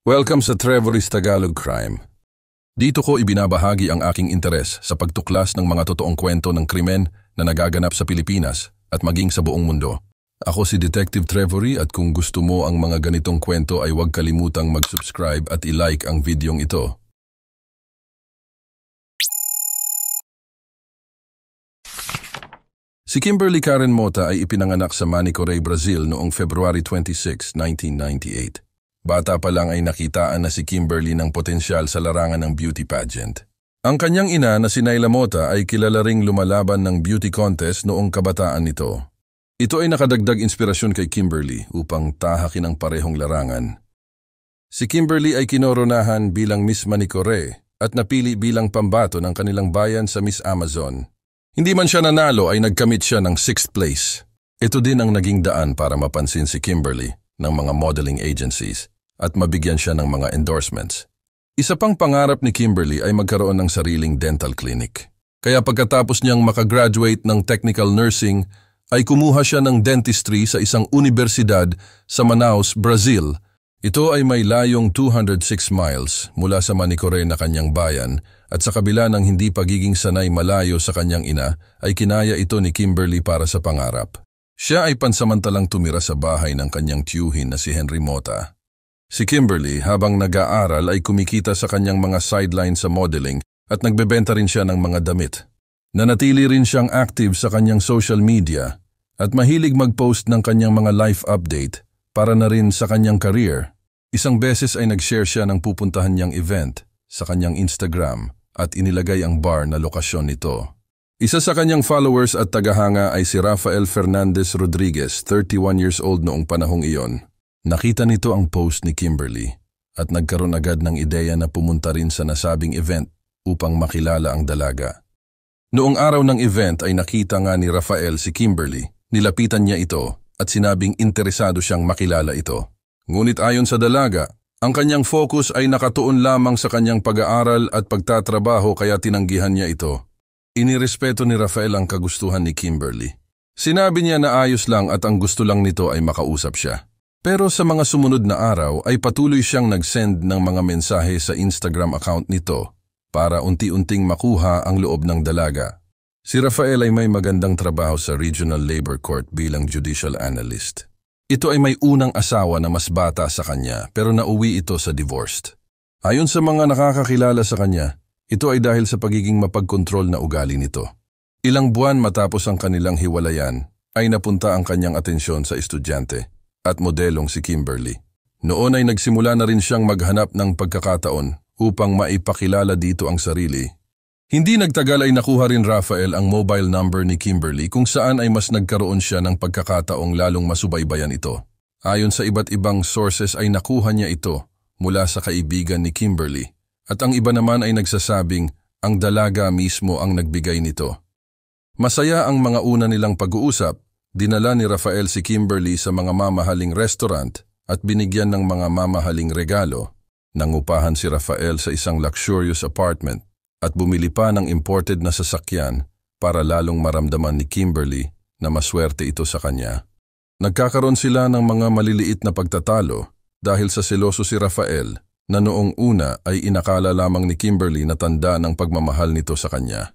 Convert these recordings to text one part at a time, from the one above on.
Welcome sa Trevor's Tagalog Crime. Dito ko ibinabahagi ang aking interes sa pagtuklas ng mga totoong kwento ng krimen na nagaganap sa Pilipinas at maging sa buong mundo. Ako si Detective Trevory at kung gusto mo ang mga ganitong kwento ay huwag kalimutang mag-subscribe at i-like ang videong ito. Si Kimberly Karen Mota ay ipinanganak sa Manicoré, Brazil noong February 26, 1998. Bata pa lang ay nakitaan na si Kimberly ng potensyal sa larangan ng beauty pageant. Ang kanyang ina na si Naila Mota ay kilala ring lumalaban ng beauty contest noong kabataan nito. Ito ay nakadagdag inspirasyon kay Kimberly upang tahakin ang parehong larangan. Si Kimberly ay kinoronahan bilang Miss Manicoré at napili bilang pambato ng kanilang bayan sa Miss Amazon. Hindi man siya nanalo ay nagkamit siya ng 6th place. Ito din ang naging daan para mapansin si Kimberly ng mga modeling agencies at mabigyan siya ng mga endorsements. Isa pang pangarap ni Kimberly ay magkaroon ng sariling dental clinic. Kaya pagkatapos niyang makagraduate ng technical nursing, ay kumuha siya ng dentistry sa isang universidad sa Manaus, Brazil. Ito ay may layong 206 miles mula sa Manicoré na kanyang bayan at sa kabila ng hindi pagiging sanay malayo sa kanyang ina ay kinaya ito ni Kimberly para sa pangarap. Siya ay pansamantalang tumira sa bahay ng kanyang tiyuhin na si Henry Mota. Si Kimberly habang nag-aaral ay kumikita sa kanyang mga sideline sa modeling at nagbebenta rin siya ng mga damit. Nanatili rin siyang active sa kanyang social media at mahilig mag-post ng kanyang mga life update para na rin sa kanyang career. Isang beses ay nag-share siya ng pupuntahan niyang event sa kanyang Instagram at inilagay ang bar na lokasyon nito. Isa sa kanyang followers at tagahanga ay si Rafael Fernandez Rodriguez, 31 years old noong panahong iyon. Nakita nito ang post ni Kimberly at nagkaroon agad ng ideya na pumunta rin sa nasabing event upang makilala ang dalaga. Noong araw ng event ay nakita nga ni Rafael si Kimberly, nilapitan niya ito at sinabing interesado siyang makilala ito. Ngunit ayon sa dalaga, ang kanyang focus ay nakatuon lamang sa kanyang pag-aaral at pagtatrabaho kaya tinanggihan niya ito. Inirespeto ni Rafael ang kagustuhan ni Kimberly. Sinabi niya na ayos lang at ang gusto lang nito ay makausap siya. Pero sa mga sumunod na araw ay patuloy siyang nag-send ng mga mensahe sa Instagram account nito para unti-unting makuha ang loob ng dalaga. Si Rafael ay may magandang trabaho sa Regional Labor Court bilang judicial analyst. Ito ay may unang asawa na mas bata sa kanya pero nauwi ito sa divorced. Ayon sa mga nakakakilala sa kanya, ito ay dahil sa pagiging mapagkontrol na ugali nito. Ilang buwan matapos ang kanilang hiwalayan ay napunta ang kanyang atensyon sa estudyante at modelong si Kimberly. Noon ay nagsimula na rin siyang maghanap ng pagkakataon upang maipakilala dito ang sarili. Hindi nagtagal ay nakuha rin Rafael ang mobile number ni Kimberly kung saan ay mas nagkaroon siya ng pagkakataong lalong masubaybayan ito. Ayon sa iba't ibang sources ay nakuha niya ito mula sa kaibigan ni Kimberly at ang iba naman ay nagsasabing ang dalaga mismo ang nagbigay nito. Masaya ang mga una nilang pag-uusap, dinala ni Rafael si Kimberly sa mga mamahaling restaurant at binigyan ng mga mamahaling regalo. Nangupahan si Rafael sa isang luxurious apartment at bumili pa ng imported na sasakyan para lalong maramdaman ni Kimberly na maswerte ito sa kanya. Nagkakaroon sila ng mga maliliit na pagtatalo dahil sa seloso si Rafael na noong una ay inakala lamang ni Kimberly na tanda ng pagmamahal nito sa kanya.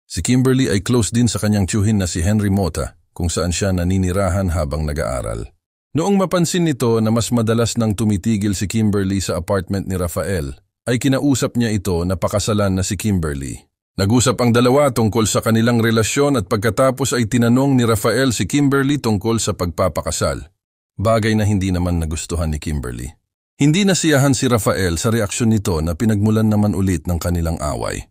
Si Kimberly ay close din sa kanyang tiyuhin na si Henry Mota kung saan siya naninirahan habang nag-aaral. Noong mapansin nito na mas madalas nang tumitigil si Kimberly sa apartment ni Rafael, ay kinausap niya ito na pakasalan na si Kimberly. Nag-usap ang dalawa tungkol sa kanilang relasyon at pagkatapos ay tinanong ni Rafael si Kimberly tungkol sa pagpapakasal. Bagay na hindi naman nagustuhan ni Kimberly. Hindi nasiyahan si Rafael sa reaksyon nito na pinagmulan naman ulit ng kanilang away.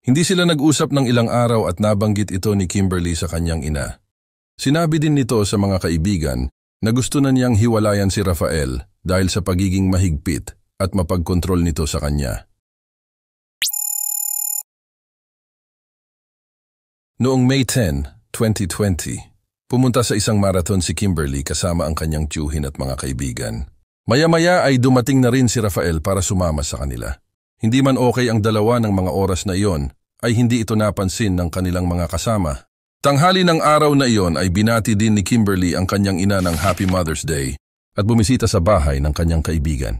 Hindi sila nag-usap ng ilang araw at nabanggit ito ni Kimberly sa kanyang ina. Sinabi din nito sa mga kaibigan na gusto na niyang hiwalayan si Rafael dahil sa pagiging mahigpit at mapagkontrol nito sa kanya. Noong May 10, 2020, pumunta sa isang marathon si Kimberly kasama ang kanyang tiyuhin at mga kaibigan. Maya-maya ay dumating na rin si Rafael para sumama sa kanila. Hindi man okay ang dalawa ng mga oras na iyon, ay hindi ito napansin ng kanilang mga kasama. Tanghali ng araw na iyon ay binati din ni Kimberly ang kanyang ina ng Happy Mother's Day at bumisita sa bahay ng kanyang kaibigan.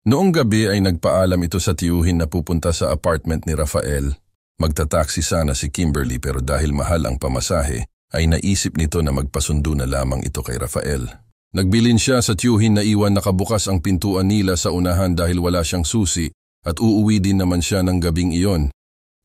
Noong gabi ay nagpaalam ito sa tiyuhin na pupunta sa apartment ni Rafael. Magtataksi sana si Kimberly pero dahil mahal ang pamasahe, ay naisip nito na magpasundo na lamang ito kay Rafael. Nagbilin siya sa tiyuhin na iwan nakabukas ang pintuan nila sa unahan dahil wala siyang susi at uuwi din naman siya ng gabing iyon.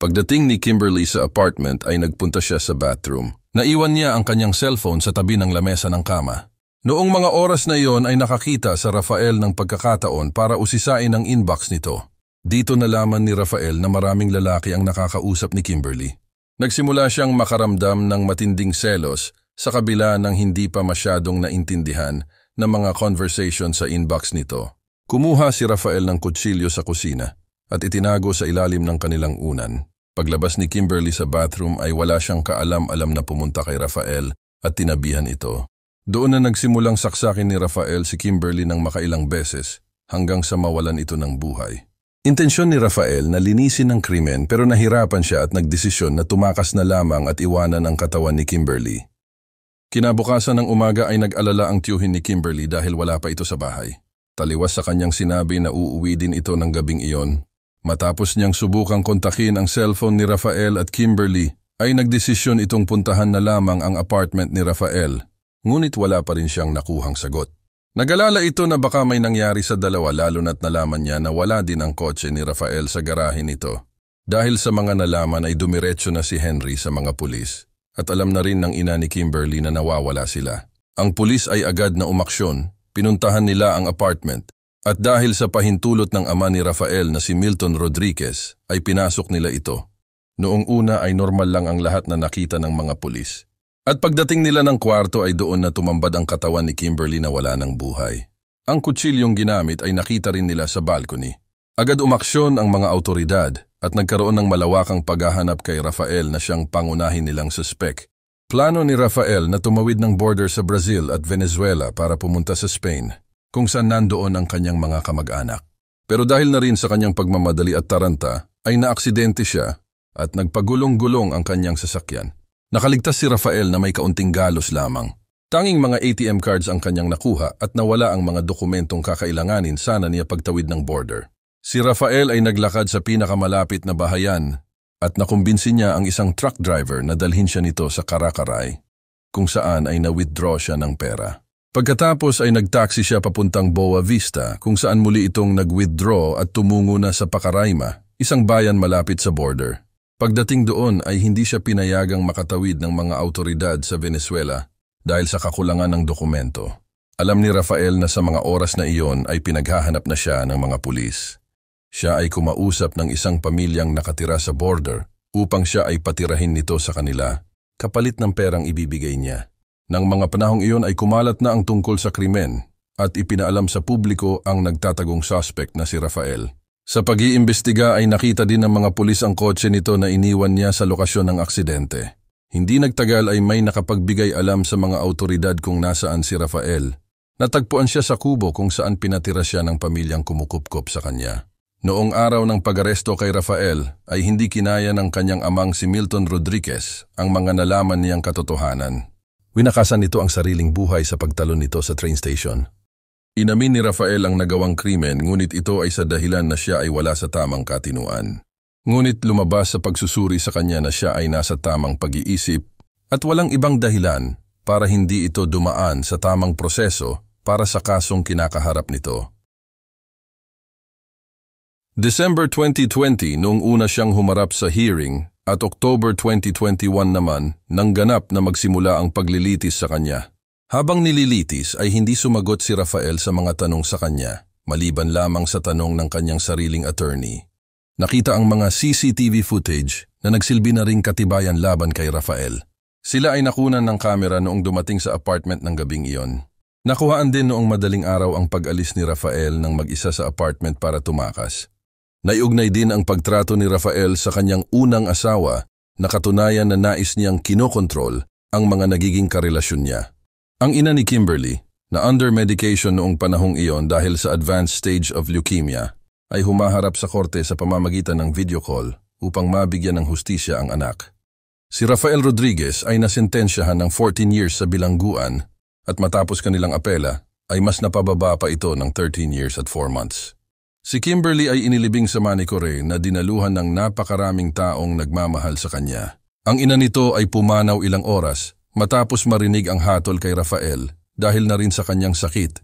Pagdating ni Kimberly sa apartment ay nagpunta siya sa bathroom. Naiwan niya ang kanyang cellphone sa tabi ng lamesa ng kama. Noong mga oras na iyon ay nakakita sa Rafael ng pagkakataon para usisain ang inbox nito. Dito nalaman ni Rafael na maraming lalaki ang nakakausap ni Kimberly. Nagsimula siyang makaramdam ng matinding selos sa kabila ng hindi pa masyadong naintindihan ng mga conversation sa inbox nito. Kumuha si Rafael ng kutsilyo sa kusina at itinago sa ilalim ng kanilang unan. Paglabas ni Kimberly sa bathroom ay wala siyang kaalam-alam na pumunta kay Rafael at tinabihan ito. Doon na nagsimulang saksakin ni Rafael si Kimberly ng makailang beses hanggang sa mawalan ito ng buhay. Intensyon ni Rafael na linisin ang krimen pero nahirapan siya at nagdesisyon na tumakas na lamang at iwanan ang katawan ni Kimberly. Kinabukasan ng umaga ay nag-alala ang tiyuhin ni Kimberly dahil wala pa ito sa bahay. Taliwas sa kanyang sinabi na uuwi din ito ng gabing iyon. Matapos niyang subukang kontakin ang cellphone ni Rafael at Kimberly, ay nagdesisyon itong puntahan na lamang ang apartment ni Rafael, ngunit wala pa rin siyang nakuhang sagot. Nag-alala ito na baka may nangyari sa dalawa lalo na't nalaman niya na wala din ang kotse ni Rafael sa garahe nito. Dahil sa mga nalaman ay dumiretso na si Henry sa mga pulis at alam na rin ng ina ni Kimberly na nawawala sila. Ang pulis ay agad na umaksyon, pinuntahan nila ang apartment. At dahil sa pahintulot ng ama ni Rafael na si Milton Rodriguez, ay pinasok nila ito. Noong una ay normal lang ang lahat na nakita ng mga pulis. At pagdating nila ng kwarto ay doon na tumambad ang katawan ni Kimberly na wala ng buhay. Ang kutsilyong ginamit ay nakita rin nila sa balcony. Agad umaksyon ang mga autoridad at nagkaroon ng malawakang paghahanap kay Rafael na siyang pangunahin nilang suspek. Plano ni Rafael na tumawid ng border sa Brazil at Venezuela para pumunta sa Spain, kung saan nandoon ang kanyang mga kamag-anak. Pero dahil na rin sa kanyang pagmamadali at taranta, ay naaksidente siya at nagpagulong-gulong ang kanyang sasakyan. Nakaligtas si Rafael na may kaunting galos lamang. Tanging mga ATM cards ang kanyang nakuha at nawala ang mga dokumentong kakailanganin sana niya pagtawid ng border. Si Rafael ay naglakad sa pinakamalapit na bahayan at nakumbinsi niya ang isang truck driver na dalhin siya nito sa Caracaray, kung saan ay na-withdraw siya ng pera. Pagkatapos ay nagtaksi siya papuntang Boa Vista kung saan muli itong nag-withdraw at tumungo na sa Pacaraima, isang bayan malapit sa border. Pagdating doon ay hindi siya pinayagang makatawid ng mga autoridad sa Venezuela dahil sa kakulangan ng dokumento. Alam ni Rafael na sa mga oras na iyon ay pinaghahanap na siya ng mga pulis. Siya ay kumausap ng isang pamilyang nakatira sa border upang siya ay patirahin nito sa kanila, kapalit ng perang ibibigay niya. Nang mga panahong iyon ay kumalat na ang tungkol sa krimen at ipinaalam sa publiko ang nagtatagong suspect na si Rafael. Sa pag-iimbestiga ay nakita din ng mga pulis ang kotse nito na iniwan niya sa lokasyon ng aksidente. Hindi nagtagal ay may nakapagbigay alam sa mga autoridad kung nasaan si Rafael. Natagpuan siya sa kubo kung saan pinatira siya ng pamilyang kumukupkop sa kanya. Noong araw ng pag-aresto kay Rafael ay hindi kinaya ng kanyang amang si Milton Rodriguez ang mga nalaman niyang katotohanan. Winakasan nito ang sariling buhay sa pagtalon nito sa train station. Inamin ni Rafael ang nagawang krimen ngunit ito ay sa dahilan na siya ay wala sa tamang katinuan. Ngunit lumabas sa pagsusuri sa kanya na siya ay nasa tamang pag-iisip at walang ibang dahilan para hindi ito dumaan sa tamang proseso para sa kasong kinakaharap nito. December 2020 noong una siyang humarap sa hearing at October 2021 naman nang ganap na magsimula ang paglilitis sa kanya. Habang nililitis ay hindi sumagot si Rafael sa mga tanong sa kanya, maliban lamang sa tanong ng kanyang sariling attorney. Nakita ang mga CCTV footage na nagsilbi na ring katibayan laban kay Rafael. Sila ay nakunan ng kamera noong dumating sa apartment ng gabing iyon. Nakuhaan din noong madaling araw ang pag-alis ni Rafael ng mag-isa sa apartment para tumakas. Naiugnay din ang pagtrato ni Rafael sa kanyang unang asawa na katunayan na nais niyang kinokontrol ang mga nagiging karelasyon niya. Ang ina ni Kimberly, na under medication noong panahong iyon dahil sa advanced stage of leukemia, ay humaharap sa korte sa pamamagitan ng video call upang mabigyan ng hustisya ang anak. Si Rafael Rodriguez ay nasentensyahan ng 14 years sa bilangguan at matapos kanilang apela ay mas napababa pa ito ng 13 years at 4 months. Si Kimberly ay inilibing sa Manicore na dinaluhan ng napakaraming taong nagmamahal sa kanya. Ang ina nito ay pumanaw ilang oras matapos marinig ang hatol kay Rafael dahil na rin sa kanyang sakit.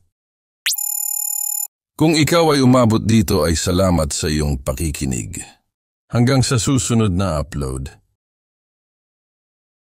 Kung ikaw ay umabot dito ay salamat sa iyong pakikinig. Hanggang sa susunod na upload.